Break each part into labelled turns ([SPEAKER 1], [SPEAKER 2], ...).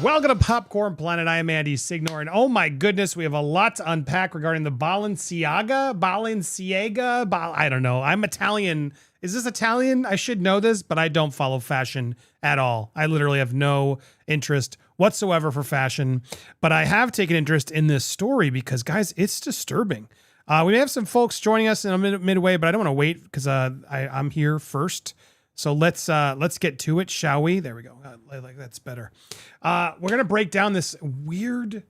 [SPEAKER 1] Welcome to Popcorn Planet. I am Andy Signore, and oh my goodness, we have a lot to unpack regarding the Balenciaga. I don't know. I'm Italian. Is this Italian? I should know this, but I don't follow fashion at all. I literally have no interest whatsoever for fashion, but I have taken interest in this story because, guys, it's disturbing. We may have some folks joining us in a midway, but I don't want to wait because I'm here first. So let's get to it, shall we? There we go. Like that's better. We're gonna break down this weird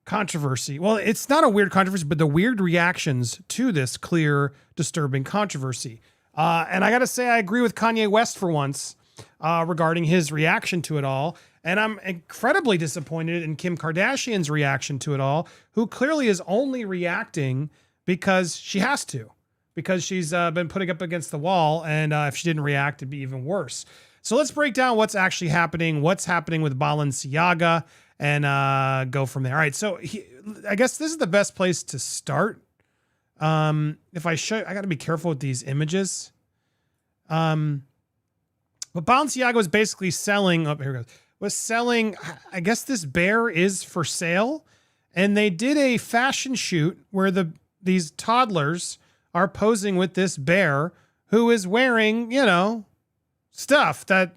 [SPEAKER 1] controversy. Well, it's not a weird controversy, but the weird reactions to this clear, disturbing controversy. And I gotta say, I agree with Kanye West for once regarding his reaction to it all. And I'm incredibly disappointed in Kim Kardashian's reaction to it all, who clearly is only reacting because she has to. Because she's been putting up against the wall, and if she didn't react, it'd be even worse. So let's break down what's actually happening, what's happening with Balenciaga, and go from there. All right, so I guess this is the best place to start. If I show, I got to be careful with these images. But Balenciaga was basically selling. Oh, here it goes. Was selling. I guess this bear is for sale, and they did a fashion shoot where these toddlers are posing with this bear who is wearing, you know, stuff that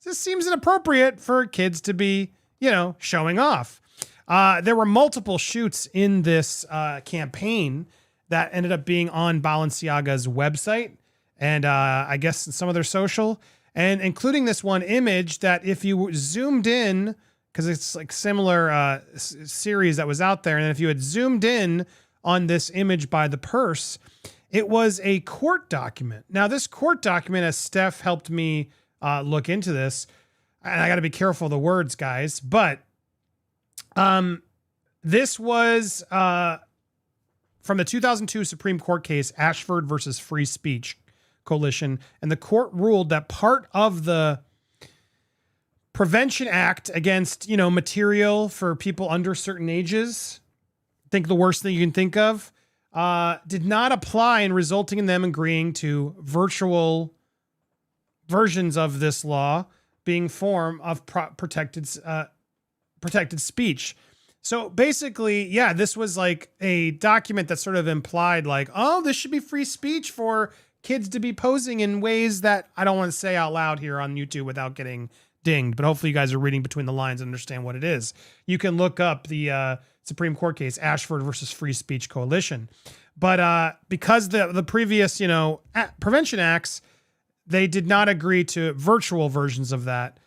[SPEAKER 1] just seems inappropriate for kids to be, you know, showing off. There were multiple shoots in this campaign that ended up being on Balenciaga's website and I guess some of their social, and including this one image that if you zoomed in, because it's like similar series that was out there, and if you had zoomed in on this image by the purse, it was a court document. Now, this court document, as Steph helped me look into this, and I got to be careful of the words, guys, but this was from the 2002 Supreme Court case, Ashford versus Free Speech Coalition, and the court ruled that part of the Prevention Act against, you know, material for people under certain ages, think the worst thing you can think of, did not apply, and resulting in them agreeing to virtual versions of this law being form of protected speech. So basically, yeah, this was like a document that sort of implied like, oh, this should be free speech for kids to be posing in ways that I don't want to say out loud here on YouTube without getting dinged, but hopefully you guys are reading between the lines and understand what it is. You can look up the Supreme Court case, Ashford versus Free Speech Coalition. But because the previous, you know, prevention acts, they did not agree to virtual versions of that.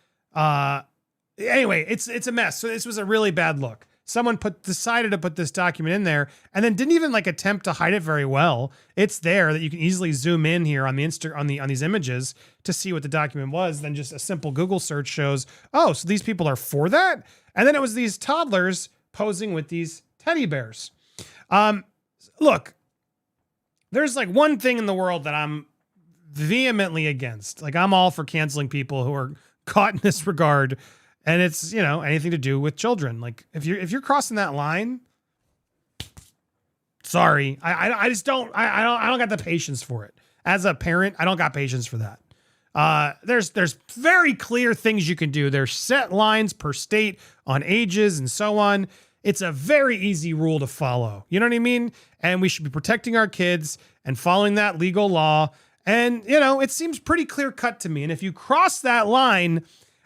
[SPEAKER 1] Anyway, it's a mess. So this was a really bad look. Someone decided to put this document in there and then didn't even like attempt to hide it very well. It's there that you can easily zoom in here on the on these images to see what the document was. Then just a simple Google search shows, oh, so these people are for that. And then it was these toddlers posing with these teddy bears. Look, there's like one thing in the world that I'm vehemently against. Like, I'm all for canceling people who are caught in this regard. And it's, you know, anything to do with children. Like if you're crossing that line, sorry, I just don't got the patience for it. As a parent, I don't got patience for that. There's very clear things you can do. There's set lines per state on ages and so on. It's a very easy rule to follow. You know what I mean? And we should be protecting our kids and following that legal law. And, you know, it seems pretty clear cut to me. And if you cross that line,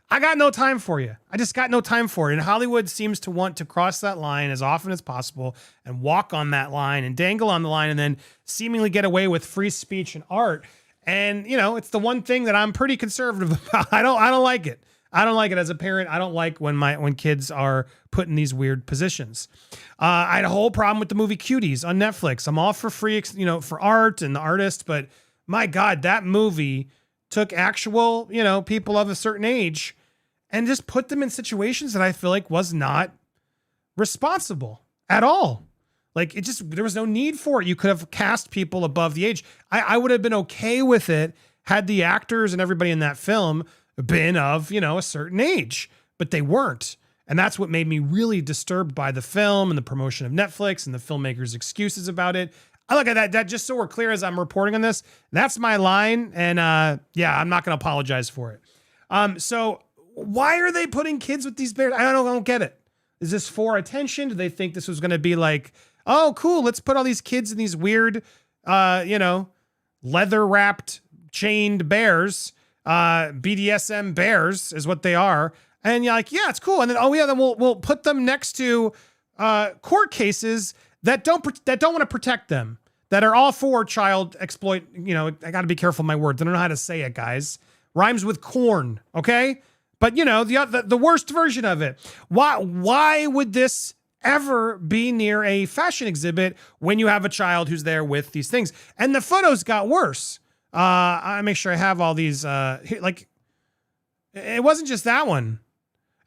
[SPEAKER 1] I got no time for you. I just got no time for it. And Hollywood seems to want to cross that line as often as possible and walk on that line and dangle on the line and then seemingly get away with free speech and art. And, you know, it's the one thing that I'm pretty conservative about. I don't like it. I don't like it as a parent. I don't like when kids are put in these weird positions. I had a whole problem with the movie Cuties on Netflix. I'm all for free, you know, for art and the artist, but my God, that movie took actual, you know, people of a certain age and just put them in situations that I feel like was not responsible at all. Like there was no need for it. You could have cast people above the age. I would have been okay with it had the actors and everybody in that film been of, you know, a certain age, but they weren't. And that's what made me really disturbed by the film and the promotion of Netflix and the filmmakers' excuses about it. I look at that just so we're clear as I'm reporting on this, that's my line. And yeah, I'm not going to apologize for it. So Why are they putting kids with these bears? I don't get it. Is this for attention? Do they think this was going to be like, oh, cool, let's put all these kids in these weird, leather wrapped chained bears, BDSM bears is what they are. And you're like, yeah, it's cool. And then, oh yeah, then we'll put them next to court cases that don't want to protect them, that are all for child exploit. I got to be careful of my words. I don't know how to say it, guys. Rhymes with corn, okay? But the worst version of it. Why would this ever be near a fashion exhibit when you have a child who's there with these things? And the photos got worse. I make sure I have all these. It wasn't just that one.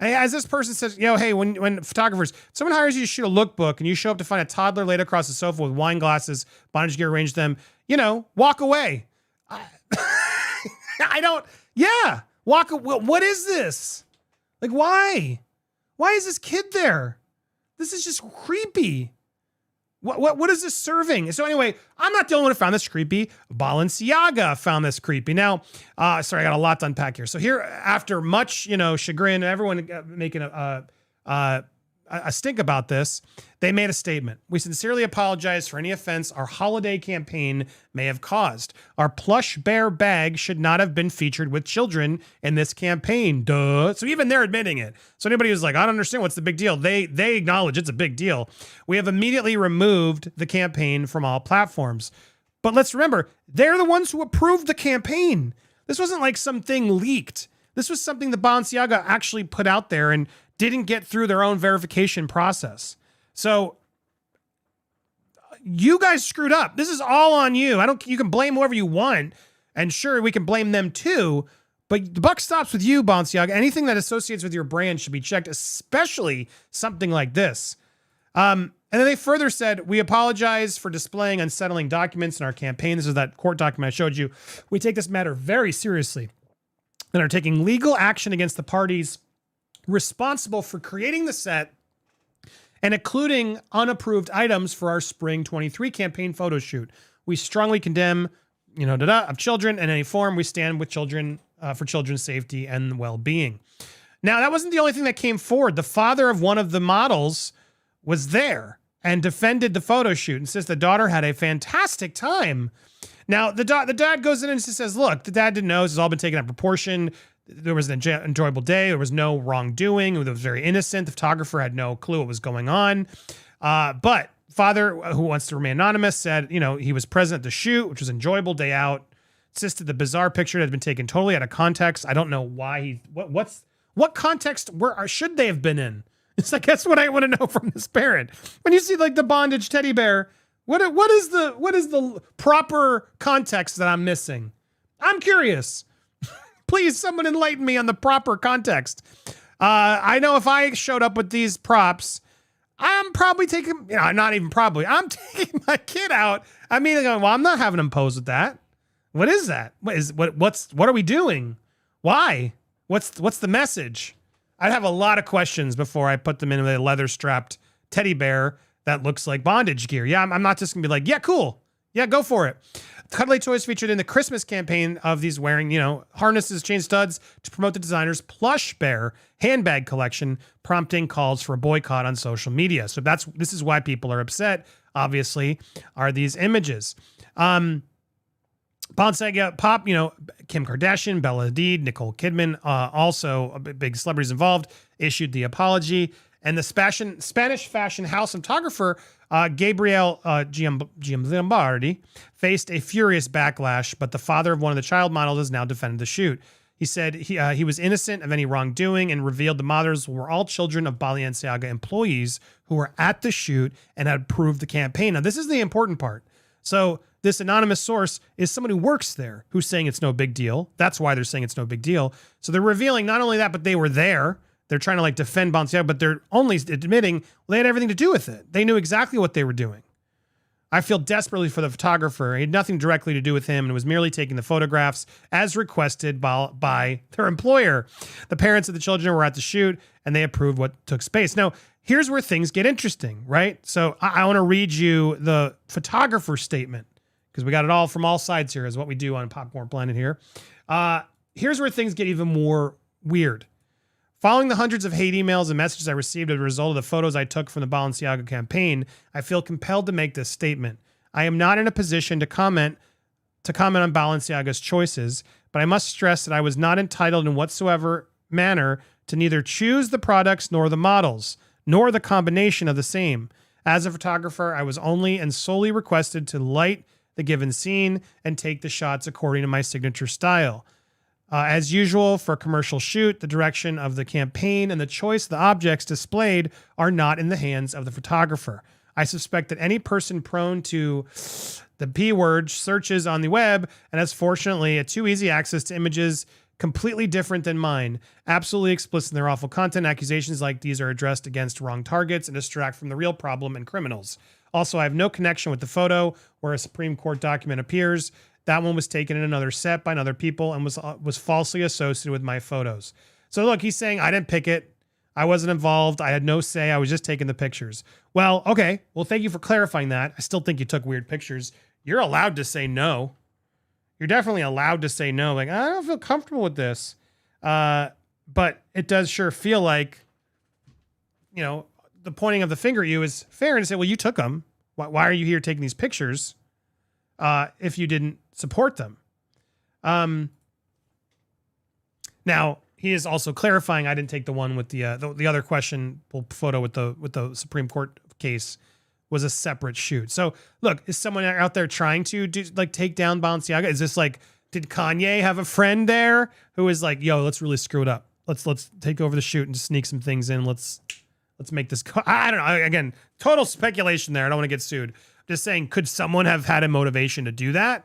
[SPEAKER 1] As this person says, hey, when photographers, someone hires you to shoot a lookbook and you show up to find a toddler laid across the sofa with wine glasses, bondage gear, arrange them, walk away. Walk away. What is this? Like, why? Why is this kid there? This is just creepy. What is this serving? So anyway, I'm not the only one who found this creepy. Balenciaga found this creepy. Now, sorry, I got a lot to unpack here. So here, after much, chagrin, everyone making a stink about this, they made a statement. We sincerely apologize for any offense our holiday campaign may have caused. Our plush bear bag should not have been featured with children in this campaign. Duh. So even they're admitting it. So anybody who's like, I don't understand what's the big deal, they acknowledge it's a big deal. We have immediately removed the campaign from all platforms. But let's remember, they're the ones who approved the campaign. This wasn't like something leaked. This was something that Balenciaga actually put out there and didn't get through their own verification process. So you guys screwed up. This is all on you. You can blame whoever you want. And sure, we can blame them too. But the buck stops with you, Balenciaga. Anything that associates with your brand should be checked, especially something like this. And then they further said, we apologize for displaying unsettling documents in our campaign. This is that court document I showed you. We take this matter very seriously and are taking legal action against the parties responsible for creating the set and including unapproved items for our spring 23 campaign photo shoot. We strongly condemn, of children in any form. We stand with children for children's safety and well-being. Now, that wasn't the only thing that came forward. The father of one of the models was there and defended the photo shoot and says the daughter had a fantastic time. Now, the dad goes in and says, look, the dad didn't know. This has all been taken out of proportion. There was an enjoyable day. There was no wrongdoing. It was very innocent. The photographer had no clue what was going on. But father, who wants to remain anonymous, said, he was present at the shoot, which was an enjoyable day out. Insisted the bizarre picture had been taken totally out of context. I don't know why what context should they have been in? It's like, that's what I want to know from this parent. When you see like the bondage teddy bear, what is the proper context that I'm missing? I'm curious. Please, someone enlighten me on the proper context. I know if I showed up with these props, I'm probably taking, not even probably, I'm taking my kid out. I mean, well, I'm not having him pose with that. What is that? What are we doing? Why? What's the message? I'd have a lot of questions before I put them in with a leather strapped teddy bear that looks like bondage gear. Yeah, I'm not just gonna be like, yeah, cool. Yeah, go for it. Cuddly toys featured in the Christmas campaign of these wearing, harnesses, chain studs to promote the designer's plush bear handbag collection, prompting calls for a boycott on social media. So this is why people are upset, obviously, are these images. Balenciaga, Kim Kardashian, Blvd, Nicole Kidman, also big celebrities involved, issued the apology. And the Spanish fashion house photographer, Gabriel Giambaldi, faced a furious backlash, but the father of one of the child models has now defended the shoot. He said he was innocent of any wrongdoing and revealed the models were all children of Balenciaga employees who were at the shoot and had approved the campaign. Now, this is the important part. So this anonymous source is someone who works there who's saying it's no big deal. That's why they're saying it's no big deal. So they're revealing not only that, but they were there. They're trying to defend Balenciaga, but they're only admitting they had everything to do with it. They knew exactly what they were doing. I feel desperately for the photographer. He had nothing directly to do with him and was merely taking the photographs as requested by their employer. The parents of the children were at the shoot and they approved what took space. Now, here's where things get interesting, right? So I want to read you the photographer's statement because we got it all from all sides here is what we do on Popcorn Planet here. Here's where things get even more weird. Following the hundreds of hate emails and messages I received as a result of the photos I took from the Balenciaga campaign, I feel compelled to make this statement. I am not in a position to comment on Balenciaga's choices, but I must stress that I was not entitled in whatsoever manner to neither choose the products nor the models, nor the combination of the same. As a photographer, I was only and solely requested to light the given scene and take the shots according to my signature style. As usual, for a commercial shoot, the direction of the campaign and the choice of the objects displayed are not in the hands of the photographer. I suspect that any person prone to the P word searches on the web and has fortunately a too easy access to images completely different than mine, absolutely explicit in their awful content. Accusations like these are addressed against wrong targets and distract from the real problem and criminals. Also, I have no connection with the photo where a Supreme Court document appears. That one was taken in another set by another people and was falsely associated with my photos. So look, he's saying I didn't pick it. I wasn't involved. I had no say. I was just taking the pictures. Well, okay. Well, thank you for clarifying that. I still think you took weird pictures. You're allowed to say no. You're definitely allowed to say no. Like, I don't feel comfortable with this. But it does sure feel like, you know, the pointing of the finger at you is fair and say, well, you took them. Why are you here taking these pictures if you didn't support them? Now, he is also clarifying I didn't take the one with the other question photo with the Supreme Court case was a separate shoot. So look, is someone out there trying to take down Balenciaga? Is this like, did Kanye have a friend there who is like, yo, let's really screw it up. Let's take over the shoot and sneak some things in. Let's make this. I don't know. Again, total speculation there. I don't want to get sued. Just saying, could someone have had a motivation to do that?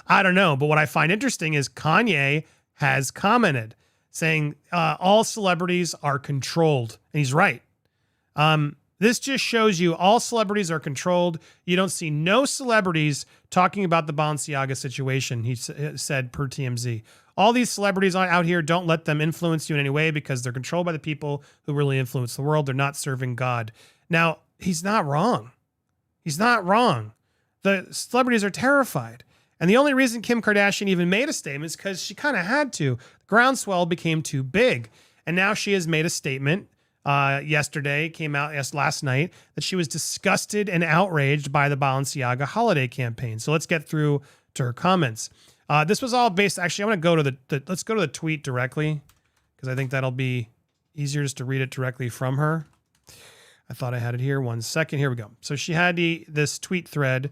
[SPEAKER 1] I don't know. But what I find interesting is Kanye has commented saying all celebrities are controlled. And he's right. This just shows you all celebrities are controlled. You don't see no celebrities talking about the Balenciaga situation, he said per TMZ. All these celebrities out here, don't let them influence you in any way because they're controlled by the people who really influence the world. They're not serving God. Now, he's not wrong. He's not wrong. The celebrities are terrified. And the only reason Kim Kardashian even made a statement is because she kind of had to. The groundswell became too big. And now she has made a statement yesterday, came out last night, that she was disgusted and outraged by the Balenciaga holiday campaign. So let's get through to her comments. This was all based, actually, I'm going to go to let's go to the tweet directly because I think that'll be easier just to read it directly from her. I thought I had it here. 1 second. Here we go. So she had this tweet thread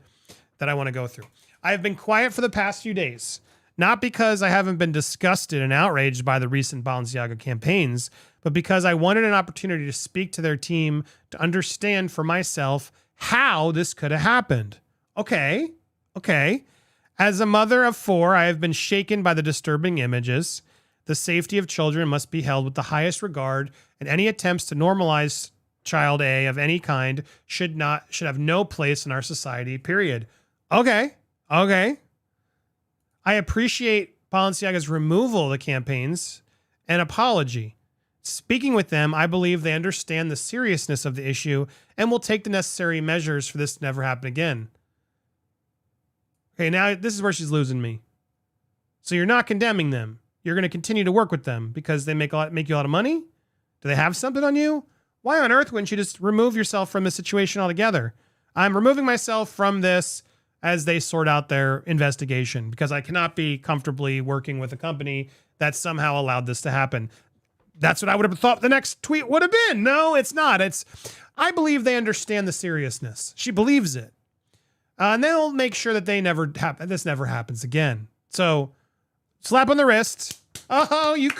[SPEAKER 1] that I want to go through. I have been quiet for the past few days, not because I haven't been disgusted and outraged by the recent Balenciaga campaigns, but because I wanted an opportunity to speak to their team to understand for myself how this could have happened. Okay. As a mother of 4, I have been shaken by the disturbing images. The safety of children must be held with the highest regard, and any attempts to normalize child A of any kind should have no place in our society, period. Okay. I appreciate Balenciaga's removal of the campaigns and apology. Speaking with them, I believe they understand the seriousness of the issue and will take the necessary measures for this to never happen again. Okay, now this is where she's losing me. So you're not condemning them. You're going to continue to work with them because they make you a lot of money? Do they have something on you? Why on earth wouldn't you just remove yourself from the situation altogether? I'm removing myself from this as they sort out their investigation because I cannot be comfortably working with a company that somehow allowed this to happen. That's what I would have thought the next tweet would have been. No, it's not. I believe they understand the seriousness. She believes it. And they'll make sure that this never happens again. So slap on the wrist. Oh, you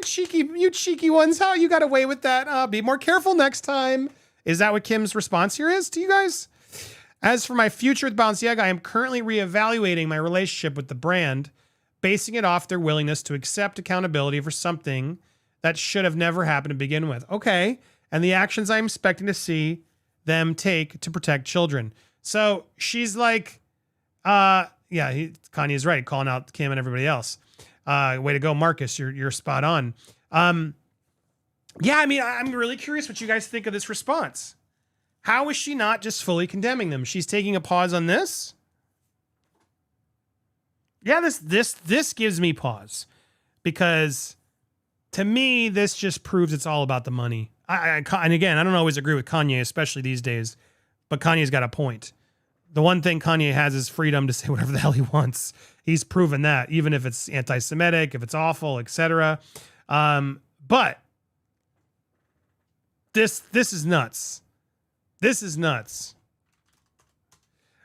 [SPEAKER 1] cheeky ones. How you got away with that? Be more careful next time. Is that what Kim's response here is to you guys? As for my future with Balenciaga, I am currently reevaluating my relationship with the brand, basing it off their willingness to accept accountability for something that should have never happened to begin with. Okay. And the actions I'm expecting to see them take to protect children. So she's like, Kanye's right, calling out Kim and everybody else. Way to go, Marcus. You're spot on. I'm really curious what you guys think of this response. How is she not just fully condemning them? She's taking a pause on this. Yeah, this gives me pause because to me, this just proves it's all about the money. And again, I don't always agree with Kanye, especially these days, but Kanye's got a point. The one thing Kanye has is freedom to say whatever the hell he wants. He's proven that, even if it's anti-Semitic, if it's awful, etc. But this is nuts. This is nuts.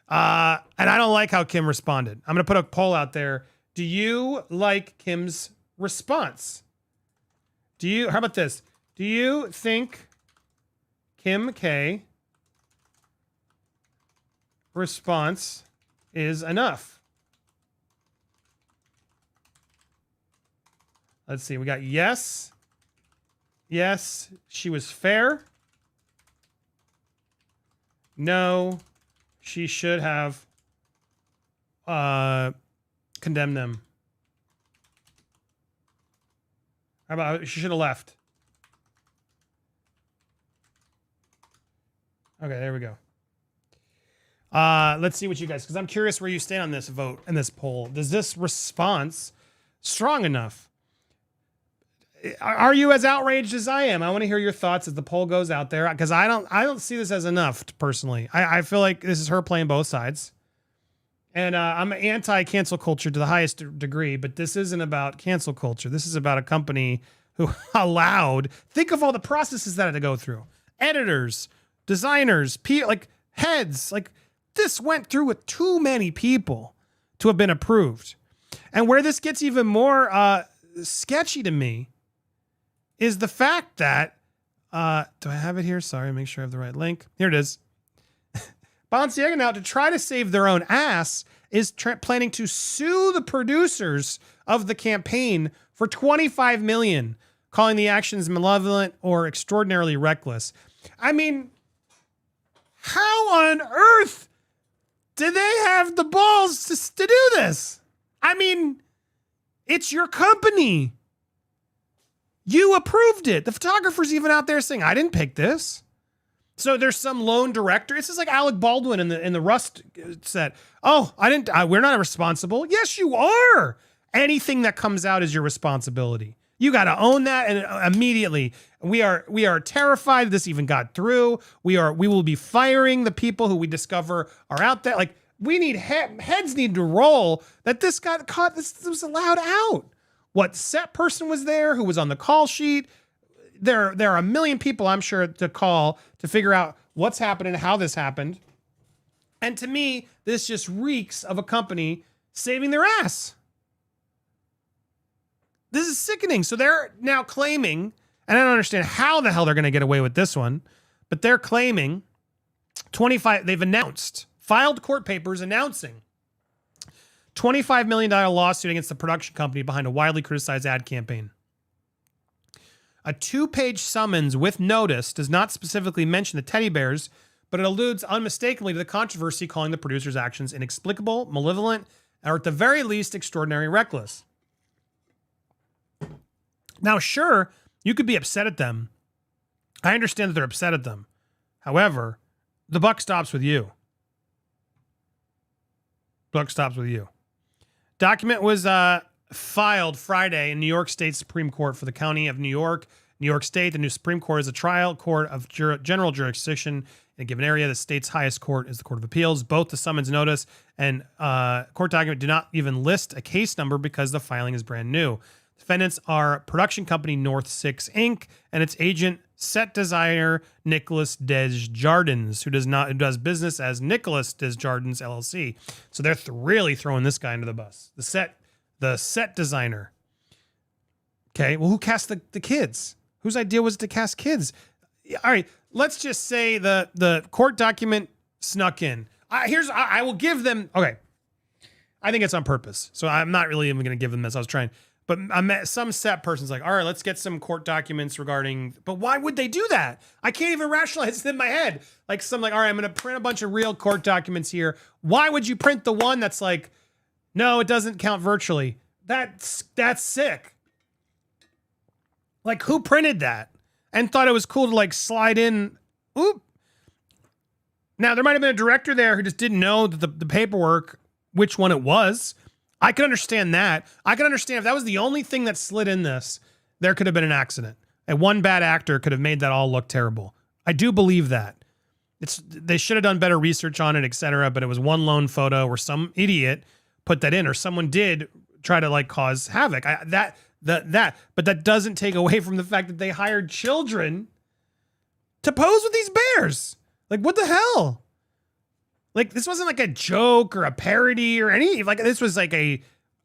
[SPEAKER 1] And I don't like how Kim responded. I'm going to put a poll out there. Do you like Kim's response? How about this? Do you think Kim K response is enough? Let's see. We got yes. Yes, she was fair. No, she should have condemned them. How about she should have left? Okay, there we go. Let's see what you guys, because I'm curious where you stand on this vote and this poll. Is this response strong enough? Are you as outraged as I am? I want to hear your thoughts as the poll goes out there, because I don't see this as enough personally. I feel like this is her playing both sides, and I'm anti-cancel culture to the highest degree. But this isn't about cancel culture. This is about a company who allowed. Think of all the processes that had to go through: editors, designers, like heads. Like this went through with too many people to have been approved. And where this gets even more sketchy to me is the fact that, do I have it here? Sorry, make sure I have the right link. Here it is. Balenciaga now, to try to save their own ass, is planning to sue the producers of the campaign for $25 million, calling the actions malevolent or extraordinarily reckless. I mean, how on earth did they have the balls to do this? I mean, it's your company. You approved it. The photographer's even out there saying, I didn't pick this. So there's some lone director. It's just like Alec Baldwin in the Rust set. Oh, we're not responsible. Yes, you are. Anything that comes out is your responsibility. You got to own that, and immediately we are terrified this even got through. We will be firing the people who we discover are out there. Like, we need heads need to roll that this got caught. This was allowed out. What set person was there? Who was on the call sheet? There are a million people, I'm sure, to call to figure out what's happening, how this happened. And to me, this just reeks of a company saving their ass. This is sickening. So they're now claiming, and I don't understand how the hell they're going to get away with this one, but they're claiming they've announced, filed court papers announcing $25 million lawsuit against the production company behind a widely criticized ad campaign. A 2-page summons with notice does not specifically mention the teddy bears, but it alludes unmistakably to the controversy, calling the producers' actions inexplicable, malevolent, or at the very least, extraordinary reckless. Now, sure, you could be upset at them. I understand that they're upset at them. However, the buck stops with you. Buck stops with you. Document was filed Friday in New York State Supreme Court for the County of New York State. The new Supreme Court is a trial court of general jurisdiction in a given area. The state's highest court is the Court of Appeals. Both the summons notice and court document do not even list a case number because the filing is brand new. Defendants are production company North 6 Inc. and its agent, set designer Nicholas Desjardins, who does business as Nicholas Desjardins LLC. So they're really throwing this guy under the bus. The set designer. Okay, well, who cast the kids? Whose idea was it to cast kids? All right, let's just say the court document snuck in. I will give them. Okay, I think it's on purpose. So I'm not really even going to give them this. I was trying. But some set person's like, all right, let's get some court documents regarding, but why would they do that? I can't even rationalize it in my head. Like all right, I'm going to print a bunch of real court documents here. Why would you print the one that's like, no, it doesn't count virtually? That's sick. Like, who printed that and thought it was cool to like slide in? Oop. Now, there might have been a director there who just didn't know that the paperwork, which one it was. I can understand that. I can understand if that was the only thing that slid in this, there could have been an accident. And one bad actor could have made that all look terrible. I do believe that. They should have done better research on it, etc. But it was one lone photo where some idiot put that in, or someone did try to like cause havoc. But that doesn't take away from the fact that they hired children to pose with these bears. Like, what the hell? Like, this wasn't like a joke or a parody or any, like, this was like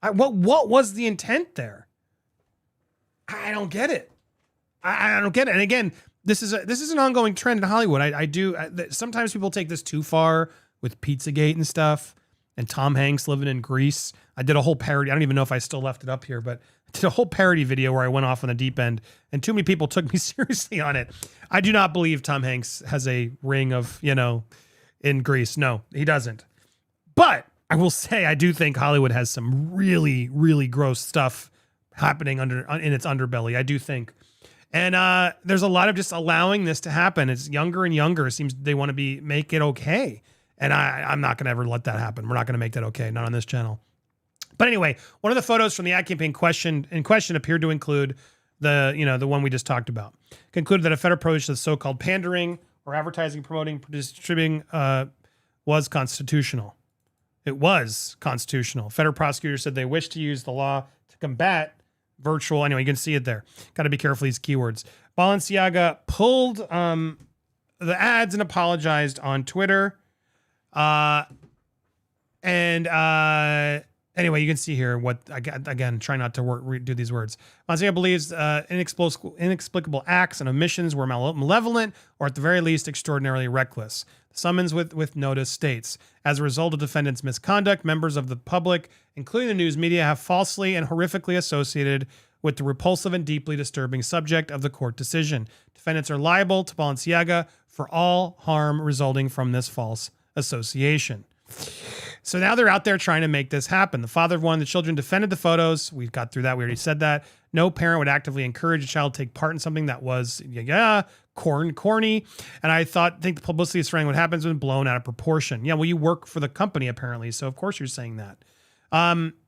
[SPEAKER 1] what was the intent there? I don't get it. I don't get it. And again, this is an ongoing trend in Hollywood. Sometimes people take this too far with Pizzagate and stuff, and Tom Hanks living in Greece. I did a whole parody. I don't even know if I still left it up here, but I did a whole parody video where I went off on the deep end, and too many people took me seriously on it. I do not believe Tom Hanks has a ring of, in Greece. No, he doesn't. But I will say, I do think Hollywood has some really, really gross stuff happening in its underbelly. I do think. And there's a lot of just allowing this to happen. It's younger and younger. It seems they want to make it okay. And I'm not going to ever let that happen. We're not going to make that okay. Not on this channel. But anyway, one of the photos from the ad campaign in question appeared to include the one we just talked about. Concluded that a federal approach to the so-called pandering or advertising, promoting, distributing was constitutional. It was constitutional. Federal prosecutors said they wish to use the law to combat virtual. Anyway, you can see it there. Got to be careful these keywords. Balenciaga pulled the ads and apologized on Twitter. Anyway, you can see here what, again, try not to do these words. Balenciaga believes inexplicable acts and omissions were malevolent, or at the very least, extraordinarily reckless. The summons with notice states, as a result of defendants' misconduct, members of the public, including the news media, have falsely and horrifically associated with the repulsive and deeply disturbing subject of the court decision. Defendants are liable to Balenciaga for all harm resulting from this false association. So now they're out there trying to make this happen. The father of one of the children defended the photos. We got through that. We already said that. No parent would actively encourage a child to take part in something that was, corny. And I think the publicity surrounding what happens has been blown out of proportion. Yeah, well, you work for the company, apparently. So, of course, you're saying that.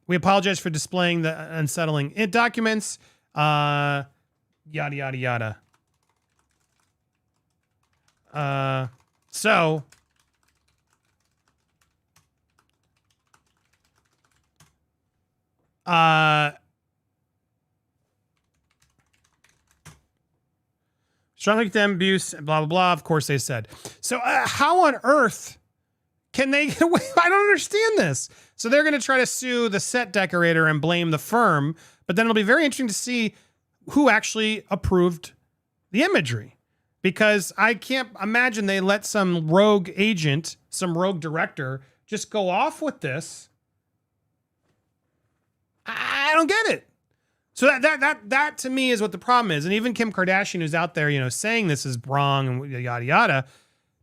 [SPEAKER 1] We apologize for displaying the unsettling documents. Yada, yada, yada. So... strongly condemn abuse, blah, blah, blah. Of course they said. So how on earth can they get away? I don't understand this. So they're going to try to sue the set decorator and blame the firm, but then it'll be very interesting to see who actually approved the imagery, because I can't imagine they let some rogue agent, some rogue director just go off with this. I don't get it. So that to me is what the problem is. And even Kim Kardashian, who's out there, saying this is wrong and yada, yada.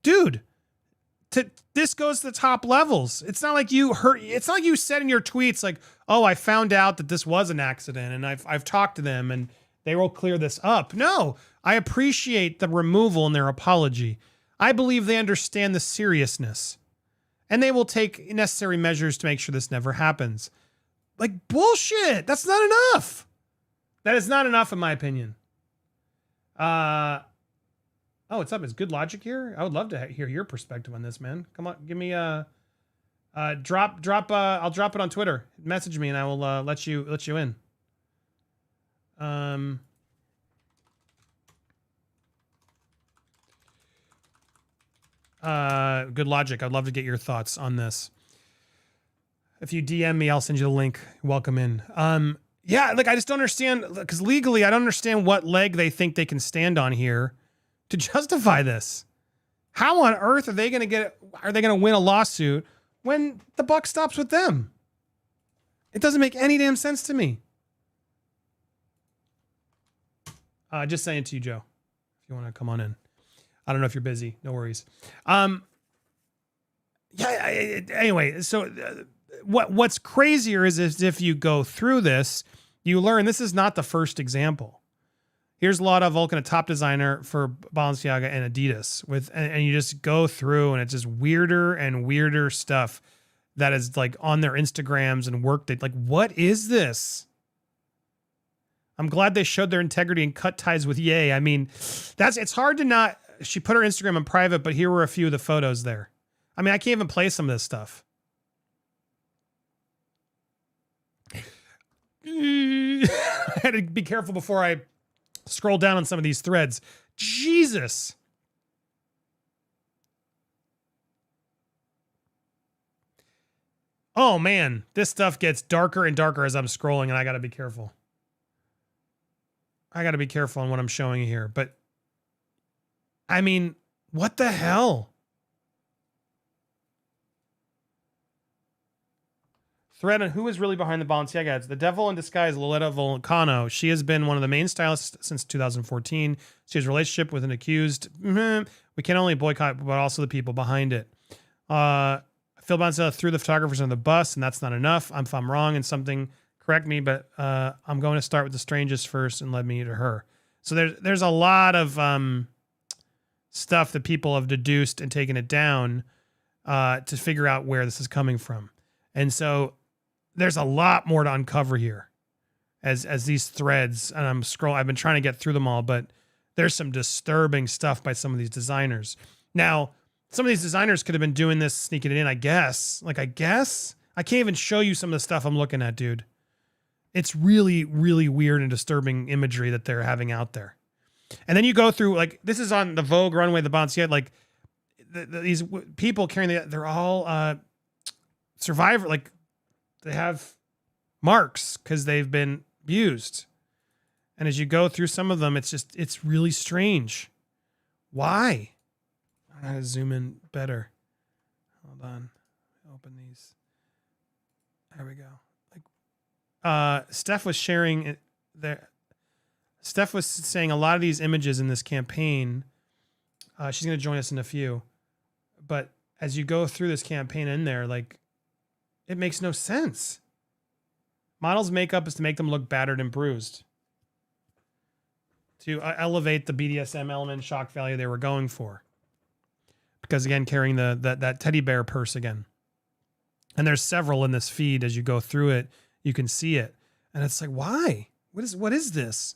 [SPEAKER 1] Dude, this goes to the top levels. It's not like you said in your tweets, like, oh, I found out that this was an accident and I've talked to them and they will clear this up. No, I appreciate the removal and their apology. I believe they understand the seriousness and they will take necessary measures to make sure this never happens. Like, bullshit. That's not enough. That is not enough, in my opinion. Oh, what's up? Is good logic here? I would love to hear your perspective on this, man. Come on, give me a drop. I'll drop it on Twitter. Message me, and I will let you in. Good logic. I'd love to get your thoughts on this. If you DM me, I'll send you the link. Welcome in. Yeah, like I just don't understand, because legally I don't understand what leg they think they can stand on here to justify this. How on earth are they going to win a lawsuit when the buck stops with them? It doesn't make any damn sense to me. Just saying to you, Joe, if you want to come on in. I don't know if you're busy. No worries. Anyway, so what's crazier is if you go through this, you learn this is not the first example. Here's Lauda Vulcan, a top designer for Balenciaga and Adidas, and you just go through and it's just weirder and weirder stuff that is like on their Instagrams and work. Like, what is this? I'm glad they showed their integrity and cut ties with Ye. I mean, it's hard to not. She put her Instagram in private, but here were a few of the photos there. I mean, I can't even play some of this stuff. I had to be careful before I scroll down on some of these threads. Jesus. Oh man, this stuff gets darker and darker as I'm scrolling, and I gotta be careful. I gotta be careful on what I'm showing you here, but I mean, what the hell? Thread on who is really behind the Balenciaga ads. The devil in disguise, Loletta Volcano. She has been one of the main stylists since 2014. She has a relationship with an accused. We can only boycott, but also the people behind it. Phil Balenciaga threw the photographers on the bus, and that's not enough. If I'm wrong in something, correct me, but I'm going to start with the strangest first and led me to her. So there's a lot of stuff that people have deduced and taken it down to figure out where this is coming from. And so there's a lot more to uncover here as these threads, and I've been trying to get through them all, but there's some disturbing stuff by some of these designers. Now, some of these designers could have been doing this, sneaking it in, I guess. I can't even show you some of the stuff I'm looking at, dude. It's really, really weird and disturbing imagery that they're having out there. And then you go through, like, this is on the Vogue runway, the Balenciaga, like, these people carrying they're all survivor, like, they have marks because they've been abused. And as you go through some of them, it's really strange. Why? I gotta zoom in better. Hold on. Open these. There we go. Like, Steph was sharing it there. Steph was saying a lot of these images in this campaign. She's gonna join us in a few. But as you go through this campaign in there, like, it makes no sense. Models' makeup is to make them look battered and bruised, to elevate the BDSM element shock value they were going for. Because again, carrying that teddy bear purse again. And there's several in this feed. As you go through it, you can see it. And it's like, why? What is this?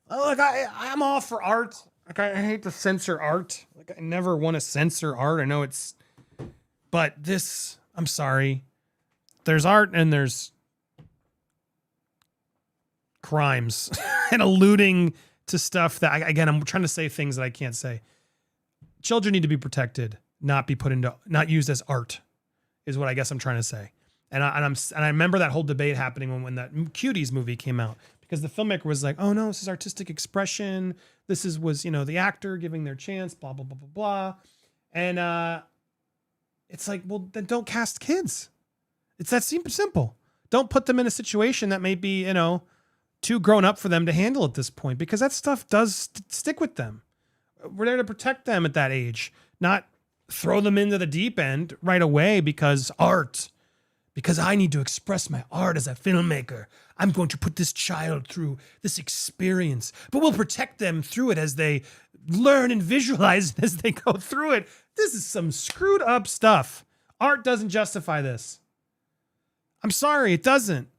[SPEAKER 1] Oh, like I'm all for art. Like I hate to censor art. Like I never want to censor art. I know it's, but this, I'm sorry. There's art and there's crimes and alluding to stuff that, again, I'm trying to say things that I can't say. Children need to be protected, not used as art, is what I guess I'm trying to say. And I remember that whole debate happening when that Cuties movie came out, because the filmmaker was like, "Oh no, this is artistic expression. This was the actor giving their chance, blah blah blah blah blah." And it's like, well, then don't cast kids. It's that simple. Don't put them in a situation that may be too grown up for them to handle at this point, because that stuff does stick with them. We're there to protect them at that age, not throw them into the deep end right away because I need to express my art as a filmmaker. I'm going to put this child through this experience, but we'll protect them through it as they learn and visualize as they go through it. This is some screwed up stuff. Art doesn't justify this. I'm sorry, it doesn't.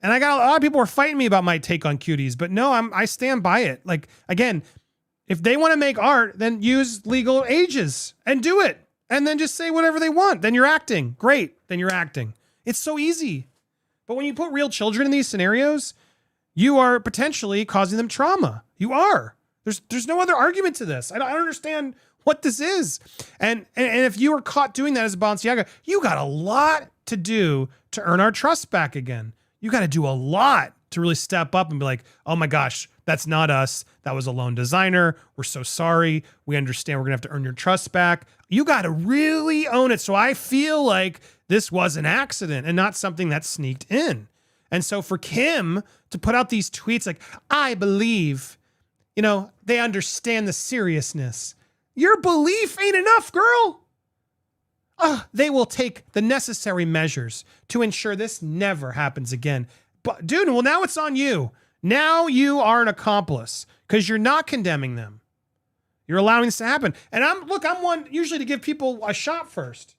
[SPEAKER 1] And I got a lot of people were fighting me about my take on Cuties, but no, I stand by it. Like, again, if they want to make art, then use legal ages and do it. And then just say whatever they want. Then you're acting. Great. Then you're acting. It's so easy. But when you put real children in these scenarios, you are potentially causing them trauma. You are. There's no other argument to this. I don't understand what this is. And if you were caught doing that as a Balenciaga, you got a lot to do to earn our trust back again. You got to do a lot to really step up and be like, oh my gosh, that's not us. That was a lone designer. We're so sorry. We understand we're going to have to earn your trust back. You got to really own it. So I feel like this was an accident and not something that sneaked in. And so for Kim to put out these tweets like, I believe, they understand the seriousness. Your belief ain't enough, girl. They will take the necessary measures to ensure this never happens again. But dude, well, now it's on you. Now you are an accomplice because you're not condemning them. You're allowing this to happen. And I'm one usually to give people a shot first.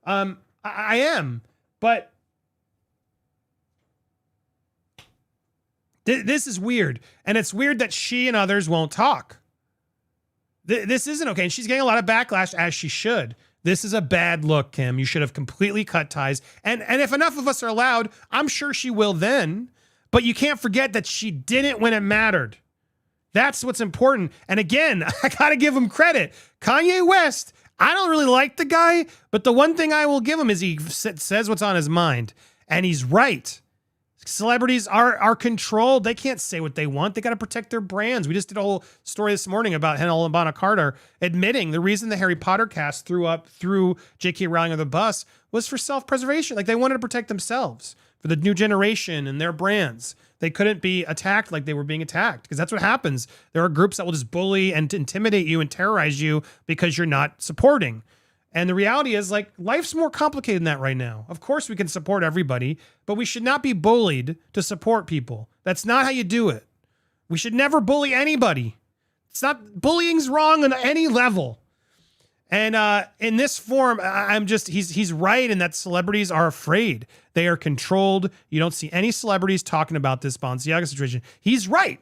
[SPEAKER 1] I am, but This is weird. And it's weird that she and others won't talk. This isn't okay. And she's getting a lot of backlash, as she should. This is a bad look, Kim. You should have completely cut ties. And if enough of us are allowed, I'm sure she will then. But you can't forget that she didn't when it mattered. That's what's important. And again, I got to give him credit. Kanye West, I don't really like the guy, but the one thing I will give him is he says what's on his mind. And he's right. Celebrities are controlled. They can't say what they want. They got to protect their brands. We just did a whole story this morning about Helena Bonham Carter admitting the reason the Harry Potter cast threw J.K. Rowling on the bus was for self-preservation. Like, they wanted to protect themselves for the new generation and their brands. They couldn't be attacked like they were being attacked, because that's what happens. There are groups that will just bully and intimidate you and terrorize you because you're not supporting. And the reality is, like, life's more complicated than that right now. Of course, we can support everybody, but we should not be bullied to support people. That's not how you do it. We should never bully anybody. It's not, bullying's wrong on any level. And in this form, he's right in that celebrities are afraid. They are controlled. You don't see any celebrities talking about this Balenciaga situation. He's right.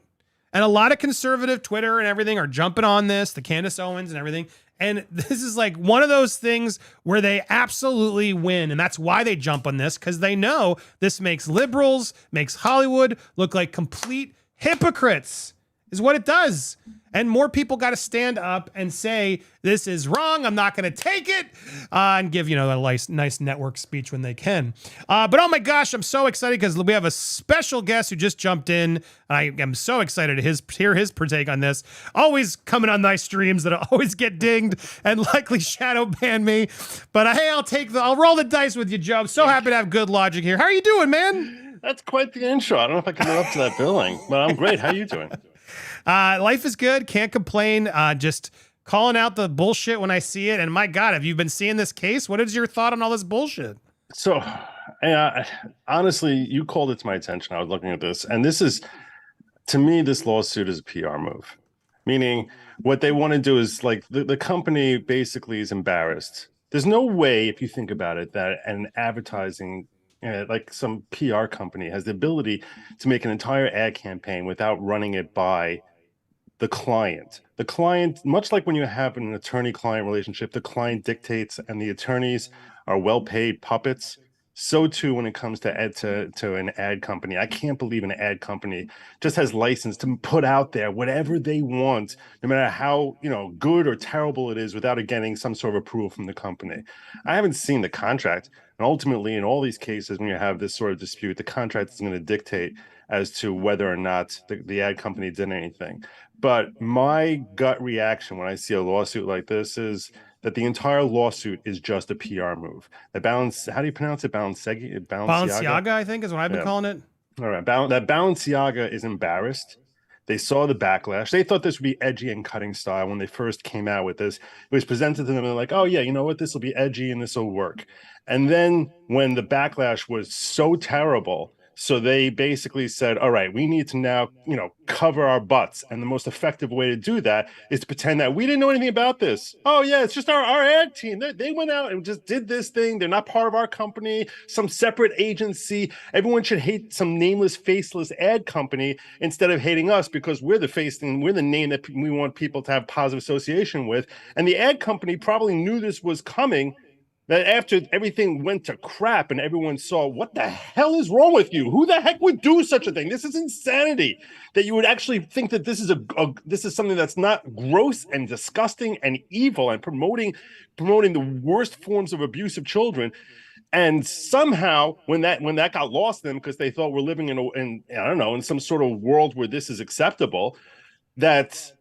[SPEAKER 1] And a lot of conservative Twitter and everything are jumping on this, the Candace Owens and everything. And this is like one of those things where they absolutely win. And that's why they jump on this, because they know this makes liberals, makes Hollywood look like complete hypocrites, is what it does. And more people got to stand up and say, this is wrong, I'm not going to take it, and give, a nice network speech when they can. But oh my gosh, I'm so excited because we have a special guest who just jumped in. I am so excited to hear his take on this. Always coming on nice streams that always get dinged and likely shadow ban me. But hey, I'll roll the dice with you, Joe. I'm so happy to have good logic here. How are you doing, man?
[SPEAKER 2] That's quite the intro. I don't know if I can live up to that billing, but I'm great. How are you doing?
[SPEAKER 1] Life is good. Can't complain. Just calling out the bullshit when I see it. And my God, have you been seeing this case? What is your thought on all this bullshit?
[SPEAKER 2] So, honestly, you called it to my attention. I was looking at this, and this is, to me, this lawsuit is a PR move. Meaning, what they want to do is, like, the company basically is embarrassed. There's no way, if you think about it, that an advertising like some PR company has the ability to make an entire ad campaign without running it by the client. The client, much like when you have an attorney-client relationship, the client dictates and the attorneys are well-paid puppets. So too when it comes to an ad company. I can't believe an ad company just has license to put out there whatever they want, no matter how good or terrible it is, without it getting some sort of approval from the company. I haven't seen the contract, and ultimately in all these cases, when you have this sort of dispute, the contract is going to dictate as to whether or not the ad company did anything. But my gut reaction when I see a lawsuit like this is that the entire lawsuit is just a PR move. How do you pronounce it?
[SPEAKER 1] Balenciaga, I think, is what I've been calling it.
[SPEAKER 2] All right. That Balenciaga is embarrassed. They saw the backlash. They thought this would be edgy and cutting style when they first came out with this. It was presented to them and they're like, oh yeah, you know what? This will be edgy and this will work. And then when the backlash was so terrible, so they basically said, all right, we need to now, cover our butts. And the most effective way to do that is to pretend that we didn't know anything about this. Oh, yeah, it's just our ad team. They went out and just did this thing. They're not part of our company, some separate agency. Everyone should hate some nameless, faceless ad company instead of hating us because we're the face and we're the name that we want people to have positive association with. And the ad company probably knew this was coming, that after everything went to crap and everyone saw, what the hell is wrong with you? Who the heck would do such a thing? This is insanity. That you would actually think that this is this is something that's not gross and disgusting and evil and promoting the worst forms of abuse of children. And somehow, when that got lost to them because they thought we're living in some sort of world where this is acceptable, that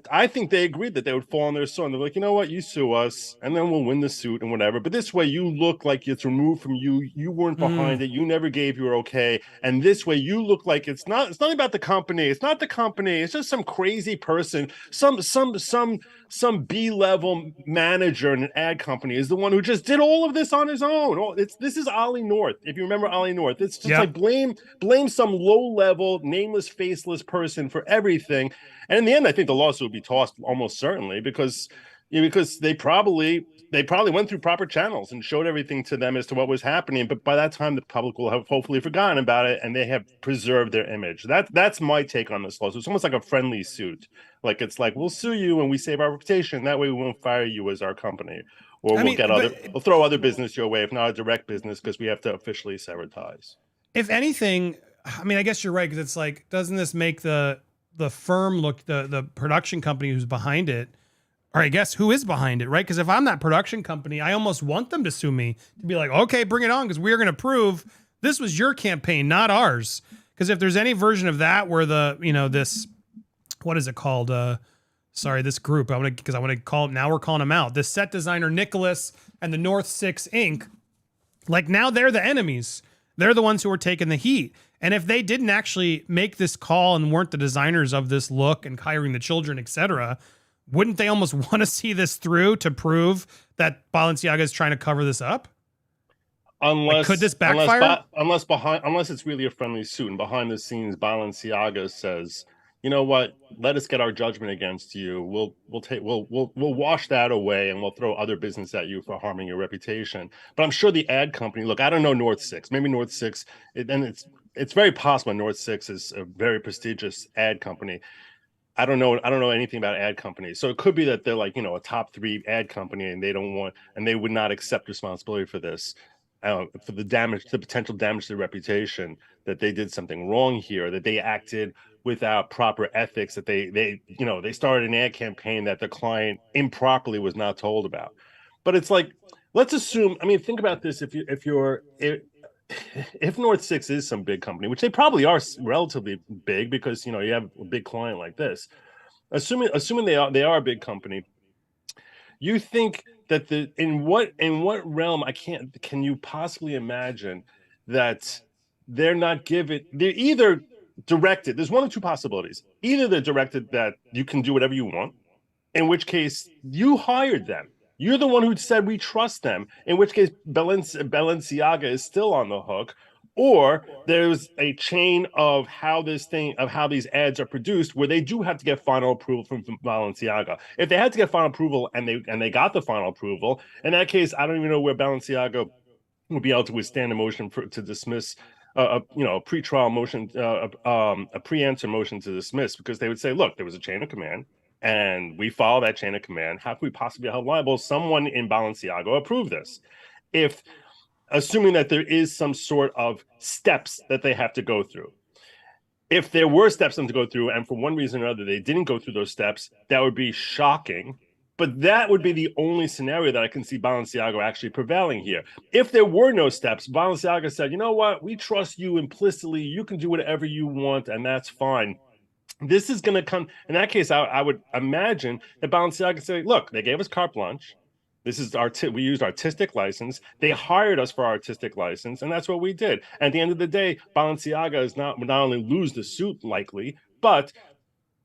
[SPEAKER 2] I think they agreed that they would fall on their sword. They're like, you know what, you sue us, and then we'll win the suit and whatever. But this way, you look like it's removed from you. You weren't behind it. You never gave your okay. And this way, you look like it's not about the company. It's not the company. It's just some crazy person, some B-level manager in an ad company is the one who just did all of this on his own. This is Ollie North. If you remember Ollie North, it's just like blame some low-level, nameless, faceless person for everything. And in the end, I think the lawsuit will be tossed almost certainly because Yeah, because they probably went through proper channels and showed everything to them as to what was happening. But by that time, the public will have hopefully forgotten about it, and they have preserved their image. That's my take on this lawsuit. It's almost like a friendly suit. Like it's like we'll sue you and we save our reputation. That way, we won't fire you as our company, or
[SPEAKER 1] I
[SPEAKER 2] we'll
[SPEAKER 1] mean,
[SPEAKER 2] get
[SPEAKER 1] but
[SPEAKER 2] we'll throw other business your way, if not a direct business, because we have to officially sever ties.
[SPEAKER 1] if anything, I mean, I guess you're right because it's like, doesn't this make the firm look, the production company who's behind it, or I guess who is behind it, right? Because if I'm that production company, I almost want them to sue me to be like, okay, bring it on, because we're going to prove this was your campaign, not ours. Because if there's any version of that where this, what is it called? This group, I want to call it, now we're calling them out. This set designer Nicholas and the North Six Inc. Like now they're the enemies. They're the ones who are taking the heat. And if they didn't actually make this call and weren't the designers of this look and hiring the children, etc., wouldn't they almost want to see this through to prove that Balenciaga is trying to cover this up?
[SPEAKER 2] Unless
[SPEAKER 1] could this backfire?
[SPEAKER 2] Unless it's really a friendly suit, and behind the scenes, Balenciaga says, "You know what? Let us get our judgment against you. We'll wash that away, and we'll throw other business at you for harming your reputation." But I'm sure the ad company. Look, I don't know North Six. Maybe North Six, and it's very possible North Six is a very prestigious ad company. I don't know anything about ad companies. So it could be that they're like, a top 3 ad company and they would not accept responsibility for this, for the potential damage to their reputation, that they did something wrong here, that they acted without proper ethics, that they started an ad campaign that the client improperly was not told about. But it's like, let's assume, I mean, think about this. If North Six is some big company, which they probably are relatively big, because you have a big client like this, assuming they are a big company, you think that in what realm can you possibly imagine that they're either directed, there's one of two possibilities. Either they're directed that you can do whatever you want, in which case you hired them. You're the one who said we trust them, in which case Balenciaga is still on the hook. Or there's a chain of how these ads are produced, where they do have to get final approval from Balenciaga. If they had to get final approval and they got the final approval, in that case, I don't even know where Balenciaga would be able to withstand a motion to dismiss a pre-trial motion, a pre-answer motion to dismiss, because they would say, look, there was a chain of command, and we follow that chain of command. How could we possibly be held liable? Someone in Balenciaga approved this. Assuming that there is some sort of steps that they have to go through. If there were steps for them to go through, and for one reason or another they didn't go through those steps, that would be shocking. But that would be the only scenario that I can see Balenciaga actually prevailing here. If there were no steps, Balenciaga said, you know what, we trust you implicitly. You can do whatever you want, and that's fine. This is going to come. In that case, I would imagine that Balenciaga say, look, they gave us carte blanche. This is we used artistic license. They hired us for our artistic license, and that's what we did. At the end of the day, Balenciaga is not only lose the suit likely, but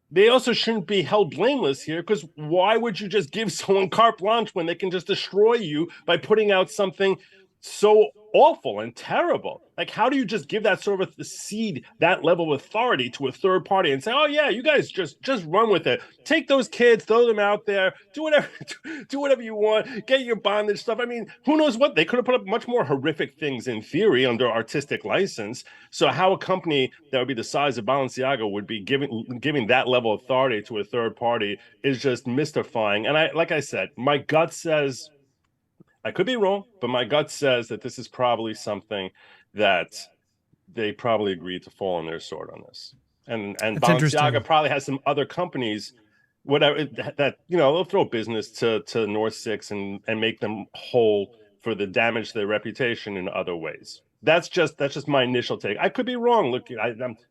[SPEAKER 2] they also shouldn't be held blameless here, because why would you just give someone carte blanche when they can just destroy you by putting out something so awful and terrible? Like, how do you just give that sort of seed, that level of authority to a third party and say, oh yeah, you guys just run with it, take those kids, throw them out there, do whatever you want, get your bondage stuff? I mean, who knows what they could have put up much more horrific things in theory under artistic license. So how a company that would be the size of Balenciaga would be giving that level of authority to a third party is just mystifying. And like I said, my gut says, I could be wrong, but my gut says that this is probably something that they probably agreed to fall on their sword on this. And Balenciaga probably has some other companies, whatever, that they'll throw business to North Six and make them whole for the damage to their reputation in other ways. That's just my initial take. I could be wrong. Look,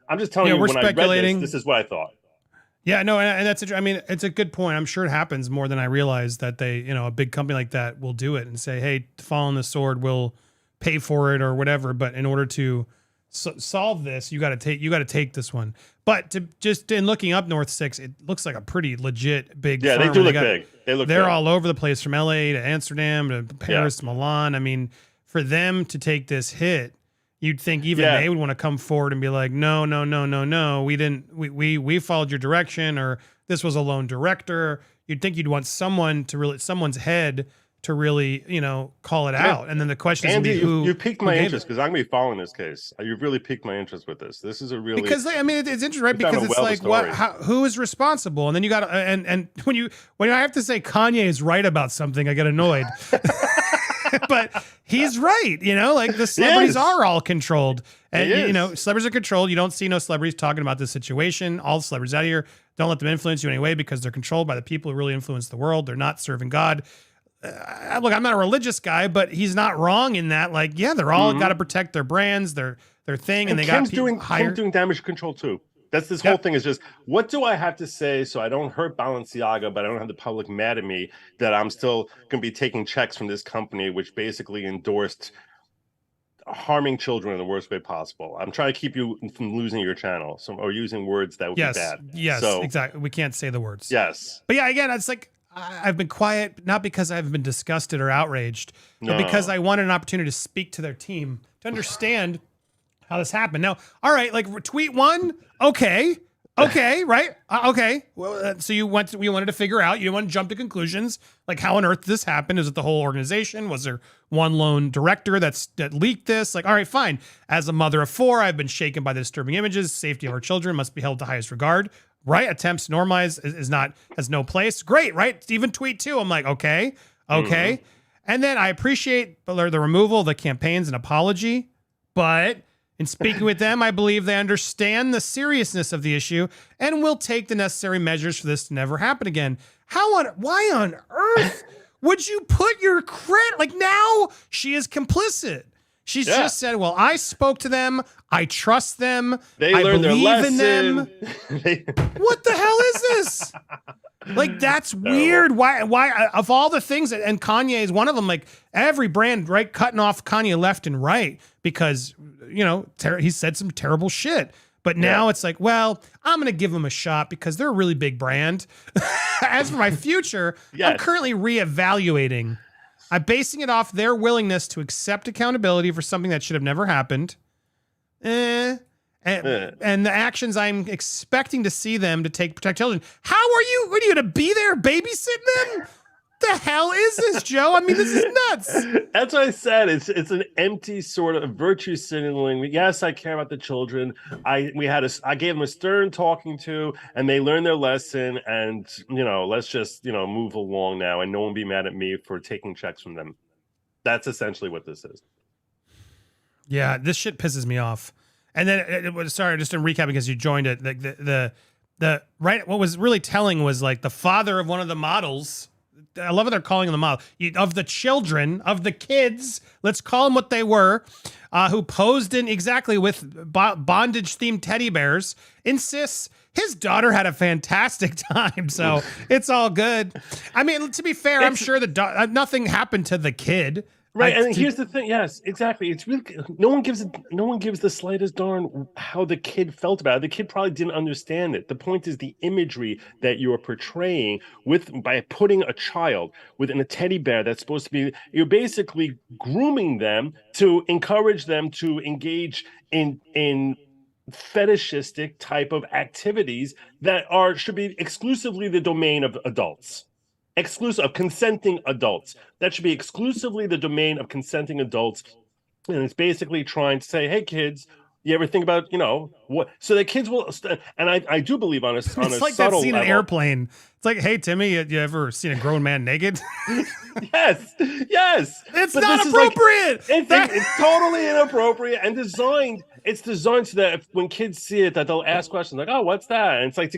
[SPEAKER 2] I'm just telling you, when I read this is what I thought.
[SPEAKER 1] Yeah, no, and that's, I mean, it's a good point. I'm sure it happens more than I realize that they, a big company like that will do it and say, hey, fall on the sword, we'll pay for it or whatever. But in order to solve this, you got to take this one. But in looking up North Six, it looks like a pretty legit big firm.
[SPEAKER 2] They do look big. They're
[SPEAKER 1] big. All over the place, from LA to Amsterdam to Paris to Milan. I mean, for them to take this hit, you'd think even they would want to come forward and be like, no, we didn't, we followed your direction, or this was a lone director. you'd think you'd want someone's head to really, call it out. And then the question is,
[SPEAKER 2] Andy,
[SPEAKER 1] who
[SPEAKER 2] you piqued my
[SPEAKER 1] gave
[SPEAKER 2] interest
[SPEAKER 1] it.
[SPEAKER 2] because I'm going to be following this case. You've really piqued my interest with this. This is a really
[SPEAKER 1] Because it's interesting, right?
[SPEAKER 2] You're trying
[SPEAKER 1] Because
[SPEAKER 2] to
[SPEAKER 1] it's
[SPEAKER 2] well the
[SPEAKER 1] like,
[SPEAKER 2] story.
[SPEAKER 1] who is responsible? And then you got and when I have to say Kanye is right about something, I get annoyed. But he's right, like the celebrities are all controlled, and celebrities are controlled. You don't see no celebrities talking about this situation. All the celebrities out here, don't let them influence you anyway, because they're controlled by the people who really influence the world. They're not serving God. Look, I'm not a religious guy, but he's not wrong in that. Like, yeah, they're all got to protect their brands, their thing, and they
[SPEAKER 2] Kim's
[SPEAKER 1] got people
[SPEAKER 2] Kim's doing damage control too. That's this whole thing is just, what do I have to say so I don't hurt Balenciaga, but I don't have the public mad at me that I'm still going to be taking checks from this company, which basically endorsed harming children in the worst way possible. I'm trying to keep you from losing your channel, or using words that would be bad.
[SPEAKER 1] Yes,
[SPEAKER 2] so,
[SPEAKER 1] exactly. We can't say the words.
[SPEAKER 2] Yes.
[SPEAKER 1] But yeah, again, it's like, I've been quiet, not because I've been disgusted or outraged, but because I wanted an opportunity to speak to their team, to understand how this happened. Now, all right, like tweet one, okay, right? Okay. Well, so we wanted to figure out, you didn't want to jump to conclusions, like how on earth did this happen? Is it the whole organization? Was there one lone director that leaked this? Like, all right, fine. As a mother of 4, I've been shaken by the disturbing images. Safety of our children must be held to highest regard. Right? Attempts to normalize has no place. Great, right? Even tweet 2. I'm like, okay. And then I appreciate the removal of the campaigns and apology, but in speaking with them, I believe they understand the seriousness of the issue and will take the necessary measures for this to never happen again. Why on earth would you put your credit? Like, now she is complicit. She's just said, well, I spoke to them. I trust them.
[SPEAKER 2] I learned their lesson.
[SPEAKER 1] In them. What the hell is this? Like, that's weird. Why of all the things, and Kanye is one of them, like every brand, right, cutting off Kanye left and right because, he said some terrible shit. But now it's like, well, I'm going to give them a shot because they're a really big brand. As for my future, I'm currently reevaluating. I'm basing it off their willingness to accept accountability for something that should have never happened. And the actions I'm expecting to see them to protect children. How are you? What are you going to be there babysitting them? The hell is this, Joe? I mean, this is nuts.
[SPEAKER 2] That's what I said. It's an empty sort of virtue signaling. Yes, I care about the children. I gave them a stern talking to, and they learned their lesson. And let's just move along now, and no one be mad at me for taking checks from them. That's essentially what this is.
[SPEAKER 1] Yeah, this shit pisses me off. And then sorry, just to recap because you joined it. Like the right. What was really telling was like the father of one of the models. I love what they're calling them the model of the children, of the kids. Let's call them what they were, who posed in exactly with bondage themed teddy bears. Insists his daughter had a fantastic time, so it's all good. I mean, to be fair, I'm sure nothing happened to the kid.
[SPEAKER 2] Right, and here's the thing. Yes, exactly. It's really no one gives the slightest darn how the kid felt about it. The kid probably didn't understand it. The point is the imagery that you are portraying by putting a child within a teddy bear that's supposed to be. You're basically grooming them to encourage them to engage in fetishistic type of activities that should be exclusively the domain of adults. Exclusive of consenting adults. That should be exclusively the domain of consenting adults. And it's basically trying to say, hey, kids, you ever think about, what? So the kids will, and I do believe on a
[SPEAKER 1] it's like
[SPEAKER 2] subtle
[SPEAKER 1] that scene
[SPEAKER 2] level.
[SPEAKER 1] in Airplane. It's like, hey, Timmy, you ever seen a grown man naked?
[SPEAKER 2] Yes.
[SPEAKER 1] It's not appropriate.
[SPEAKER 2] It's totally inappropriate and designed. It's designed so that when kids see it, that they'll ask questions like, "Oh, what's that?" And it's like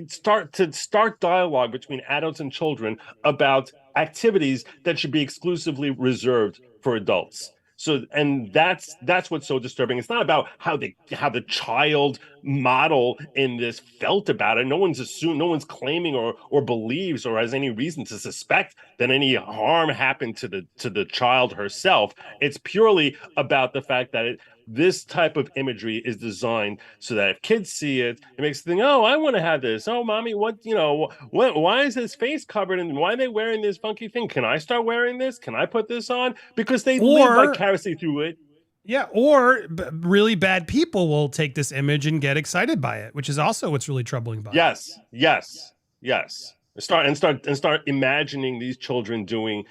[SPEAKER 2] to start dialogue between adults and children about activities that should be exclusively reserved for adults. So, and that's what's so disturbing. It's not about how the child model in this felt about it. No one's claiming or believes or has any reason to suspect that any harm happened to the child herself. It's purely about the fact that this type of imagery is designed so that if kids see it, it makes them think, oh, I want to have this. Oh, mommy, why is his face covered and why are they wearing this funky thing? Can I start wearing this? Can I put this on? Because they live vicariously through it.
[SPEAKER 1] Yeah, or really bad people will take this image and get excited by it, which is also what's really troubling about it.
[SPEAKER 2] Yes. Start imagining these children doing,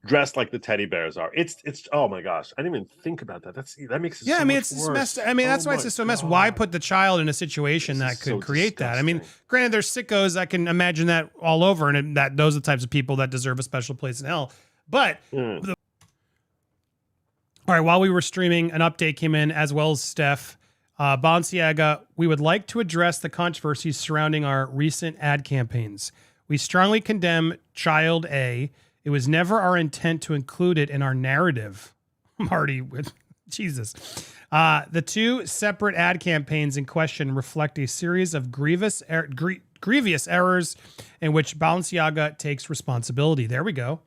[SPEAKER 2] dressed like the teddy bears are. It's oh my gosh, I didn't even think about that. That makes it
[SPEAKER 1] Yeah, I
[SPEAKER 2] so
[SPEAKER 1] mean,
[SPEAKER 2] much
[SPEAKER 1] it's just messed. I
[SPEAKER 2] worse.
[SPEAKER 1] mean,
[SPEAKER 2] Oh
[SPEAKER 1] that's why it's
[SPEAKER 2] my
[SPEAKER 1] just so messed. Why
[SPEAKER 2] god,
[SPEAKER 1] put the child in a situation
[SPEAKER 2] this is
[SPEAKER 1] that could
[SPEAKER 2] so
[SPEAKER 1] create that? I mean,
[SPEAKER 2] disgusting.
[SPEAKER 1] granted, there's sickos that can imagine that all over, and that those are the types of people that deserve a special place in hell. But
[SPEAKER 2] Mm.
[SPEAKER 1] all right, while we were streaming, an update came in as well as Steph. Balenciaga, we would like to address the controversies surrounding our recent ad campaigns. We strongly condemn Child A. It was never our intent to include it in our narrative. Marty, with Jesus. The two separate ad campaigns in question reflect a series of grievous errors in which Balenciaga takes responsibility. There we go.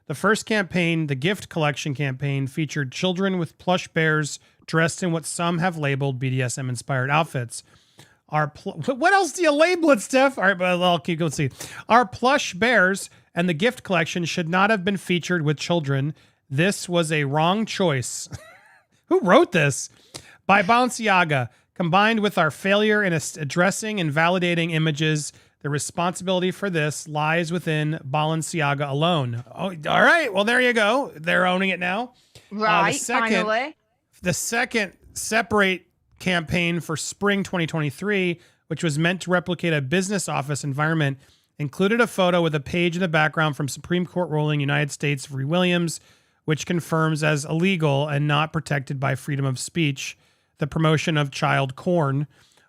[SPEAKER 1] The first campaign, the gift collection campaign, featured children with plush bears dressed in what some have labeled BDSM-inspired outfits. What else do you label it, Steph? All right, but I'll keep going. See, our plush bears and the gift collection should not have been featured with children. This was a wrong choice. Who wrote this? By Balenciaga, combined with our failure in addressing and validating images. The responsibility for this lies within Balenciaga alone. Oh, all right. Well, there you go. They're owning it now.
[SPEAKER 3] Right, finally.
[SPEAKER 1] The second separate campaign for spring 2023, which was meant to replicate a business office environment, included a photo with a page in the background from Supreme Court ruling United States v. Williams, which confirms as illegal and not protected by freedom of speech the promotion of child corn.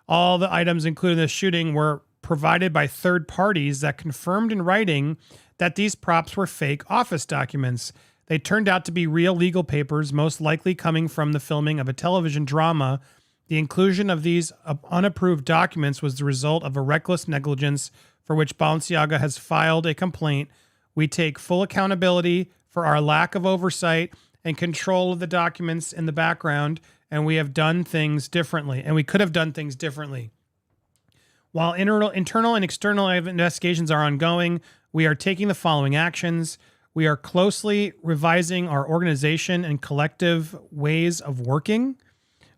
[SPEAKER 1] All the items included in the shooting were provided by third parties that confirmed in writing that these props were fake office documents. They turned out to be real legal papers, most likely coming from the filming of a television drama. The inclusion of these unapproved documents was the result of a reckless negligence for which Balenciaga has filed a complaint. We take full accountability for our lack of oversight and control of the documents in the background, and we have done things differently, and we could have done things differently. While internal and external investigations are ongoing, we are taking the following actions. We are closely revising our organization and collective ways of working.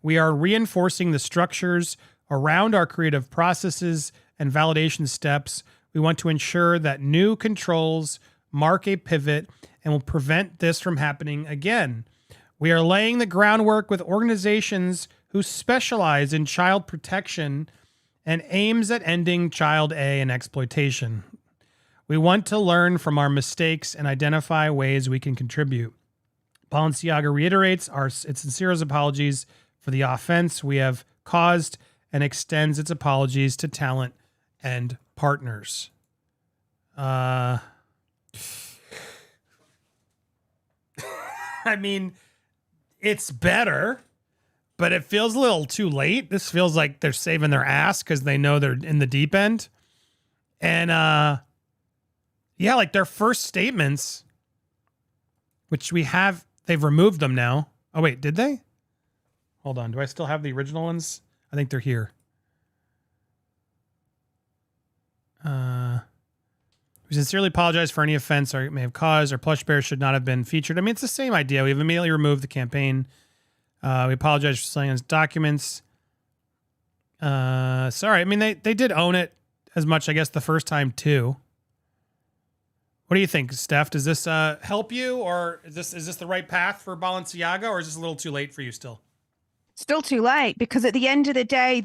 [SPEAKER 1] We are reinforcing the structures around our creative processes and validation steps. We want to ensure that new controls mark a pivot and will prevent this from happening again. We are laying the groundwork with organizations who specialize in child protection and aims at ending Child A and exploitation. We want to learn from our mistakes and identify ways we can contribute. Balenciaga reiterates its sincerest apologies for the offense we have caused and extends its apologies to talent and partners. I mean, it's better, but it feels a little too late. This feels like they're saving their ass because they know they're in the deep end. And yeah, like their first statements, which they've removed them now. Oh, wait, did they? Hold on. Do I still have the original ones? I think they're here. We sincerely apologize for any offense or may have caused. Our plush bears should not have been featured. I mean, it's the same idea. We've immediately removed the campaign. We apologize for selling us documents. Sorry. I mean, they did own it as much, I guess, the first time too. What do you think, Steph? Does this help you, or is this the right path for Balenciaga, or is this a little too late for you still?
[SPEAKER 3] Still too late, because at the end of the day,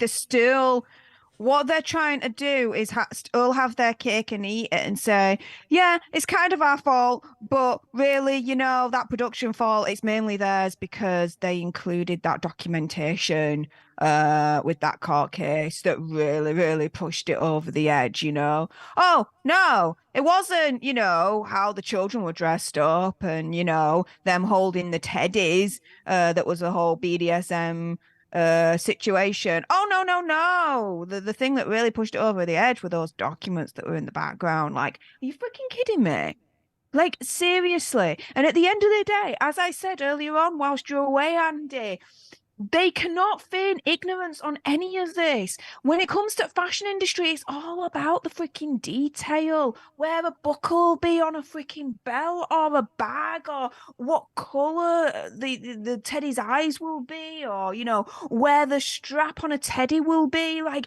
[SPEAKER 3] what they're trying to do is still have their cake and eat it and say, yeah, it's kind of our fault, but really, that production fault, it's mainly theirs because they included that documentation with that court case that really, really pushed it over the edge, Oh, no, it wasn't, how the children were dressed up and, them holding the teddies. That was a whole BDSM situation. Oh, no. The thing that really pushed it over the edge were those documents that were in the background. Like, are you freaking kidding me? Like, seriously. And at the end of the day, as I said earlier on, whilst you're away, Andy, they cannot feign ignorance on any of this. When it comes to fashion industry, it's all about the freaking detail. Where a buckle be on a freaking belt or a bag, or what color the teddy's eyes will be, or where the strap on a teddy will be. Like,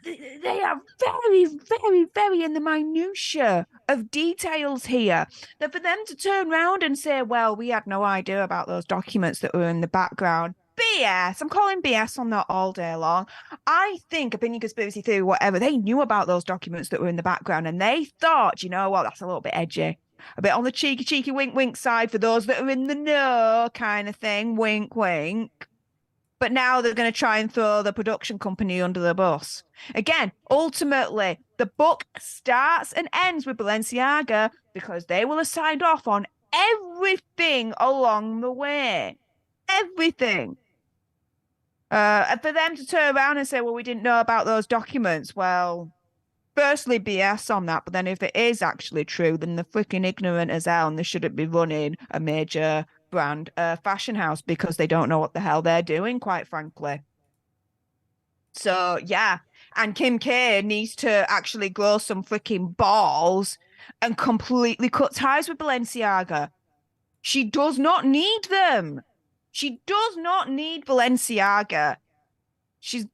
[SPEAKER 3] they are very, very, very in the minutiae of details here. That for them to turn around and say, well, we had no idea about those documents that were in the background. BS. I'm calling BS on that all day long. I think opinion, conspiracy theory, whatever, they knew about those documents that were in the background and they thought, you know what, that's a little bit edgy. A bit on the cheeky wink wink side for those that are in the know kind of thing. Wink, wink. But now they're going to try and throw the production company under the bus. Again, ultimately, the book starts and ends with Balenciaga because they will have signed off on everything along the way. Everything. And for them to turn around and say, well, we didn't know about those documents. Well, firstly, BS on that. But then if it is actually true, then they're freaking ignorant as hell and they shouldn't be running a major brand fashion house because they don't know what the hell they're doing, quite frankly. So, yeah. And Kim K needs to actually grow some freaking balls and completely cut ties with Balenciaga. She does not need them. She does not need Balenciaga. She's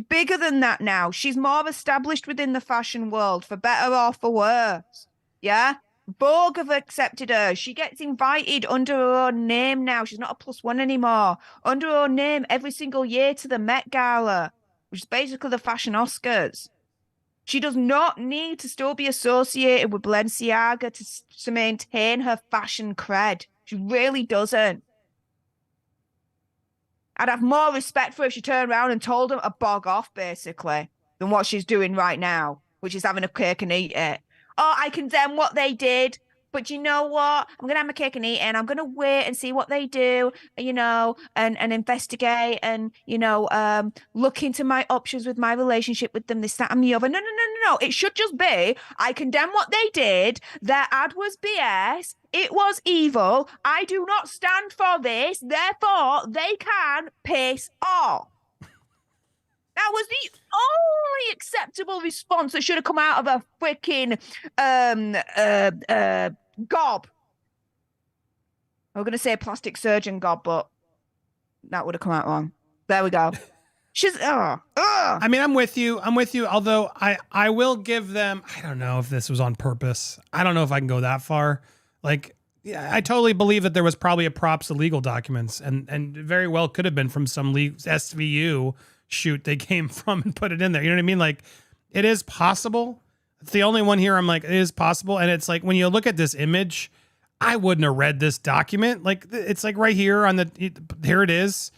[SPEAKER 3] bigger than that now. She's more established within the fashion world, for better or for worse. Yeah? Vogue have accepted her. She gets invited under her own name now. She's not a +1 anymore. Under her own name every single year to the Met Gala, which is basically the fashion Oscars. She does not need to still be associated with Balenciaga to maintain her fashion cred. She really doesn't. I'd have more respect for her if she turned around and told them to bog off, basically, than what she's doing right now, which is having a cake and eat it. Oh, I condemn what they did, but you know what? I'm going to have my cake and eat it, and I'm going to wait and see what they do, you know, and investigate and, you know, look into my options with my relationship with them, this, that, and the other. No. It should just be, I condemn what they did. Their ad was BS. It was evil. I do not stand for this. Therefore, they can piss off. That was the only acceptable response that should have come out of a freaking gob. I was going to say plastic surgeon gob, but that would have come out wrong. There we go. She's, I
[SPEAKER 1] mean, I'm with you. Although I will give them, I don't know if this was on purpose. I don't know if I can go that far. Like, yeah, I totally believe that there was probably a props of legal documents and very well could have been from some SVU shoot they came from and put it in there. You know what I mean? Like, it is possible. It's the only one here I'm like, it is possible. And it's like, when you look at this image, I wouldn't have read this document. Like, it's like right here on here it is.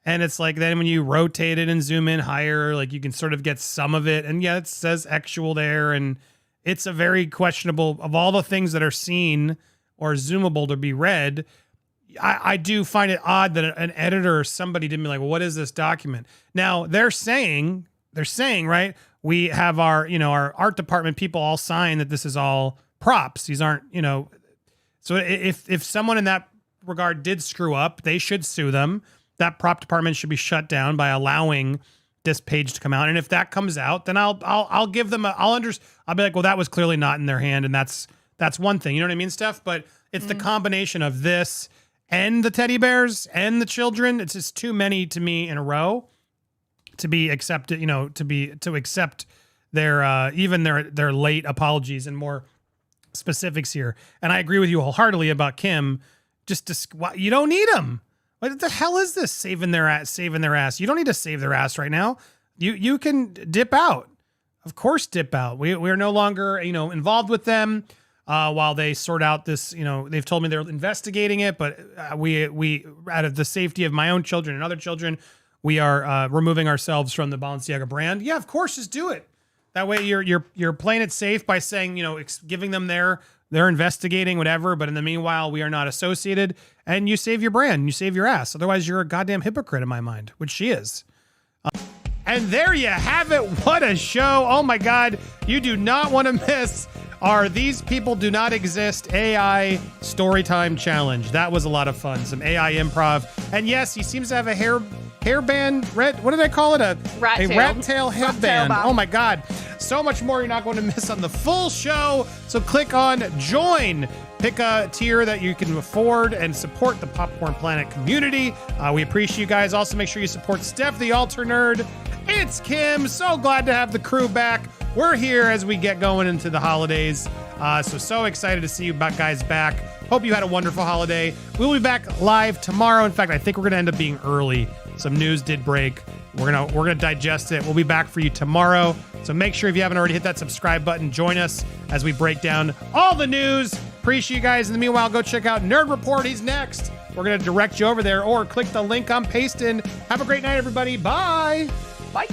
[SPEAKER 1] And it's like, then when you rotate it and zoom in higher, like you can sort of get some of it. And yeah, it says actual there. And it's a very questionable, of all the things that are seen or zoomable to be read, I do find it odd that an editor or somebody didn't be like, well, what is this document? Now they're saying, right, we have our art department people all sign that this is all props. These aren't, so if someone in that regard did screw up, they should sue them. That prop department should be shut down by allowing this page to come out. And if that comes out, then I'll give them I'll be like, well, that was clearly not in their hand. And that's one thing, you know what I mean, Steph? But it's the combination of this and the teddy bears and the children. It's just too many to me in a row to be accepted, to accept their, even their late apologies and more specifics here. And I agree with you wholeheartedly about Kim. You don't need them. What the hell is this? Saving their ass. You don't need to save their ass right now. You can dip out. Of course, dip out. We're no longer, involved with them while they sort out this, they've told me they're investigating it, but we out of the safety of my own children and other children, we are removing ourselves from the Balenciaga brand. Yeah, of course, just do it. That way you're playing it safe by saying, giving them they're investigating whatever, but in the meanwhile, we are not associated, and you save your brand, you save your ass. Otherwise, you're a goddamn hypocrite in my mind, which she is. And there you have it. What a show. Oh my God. You do not want to miss our These People Do Not Exist AI Storytime Challenge. That was a lot of fun. Some AI improv. And yes, he seems to have a hairband, what did I call it? A rat tail headband. Oh my God. So much more you're not going to miss on the full show. So click on join. Pick a tier that you can afford and support the Popcorn Planet community. We appreciate you guys. Also, make sure you support Steph, the Alter Nerd, It's Kim. So glad to have the crew back. We're here as we get going into the holidays. So excited to see you guys back. Hope you had a wonderful holiday. We'll be back live tomorrow. In fact, I think we're gonna end up being early. Some news did break. We're gonna digest it. We'll be back for you tomorrow. So make sure if you haven't already hit that subscribe button, join us as we break down all the news. Appreciate you guys. In the meanwhile, go check out Nerd Report. He's next. We're gonna direct you over there or click the link I'm pasting. Have a great night, everybody. Bye.
[SPEAKER 3] Bye.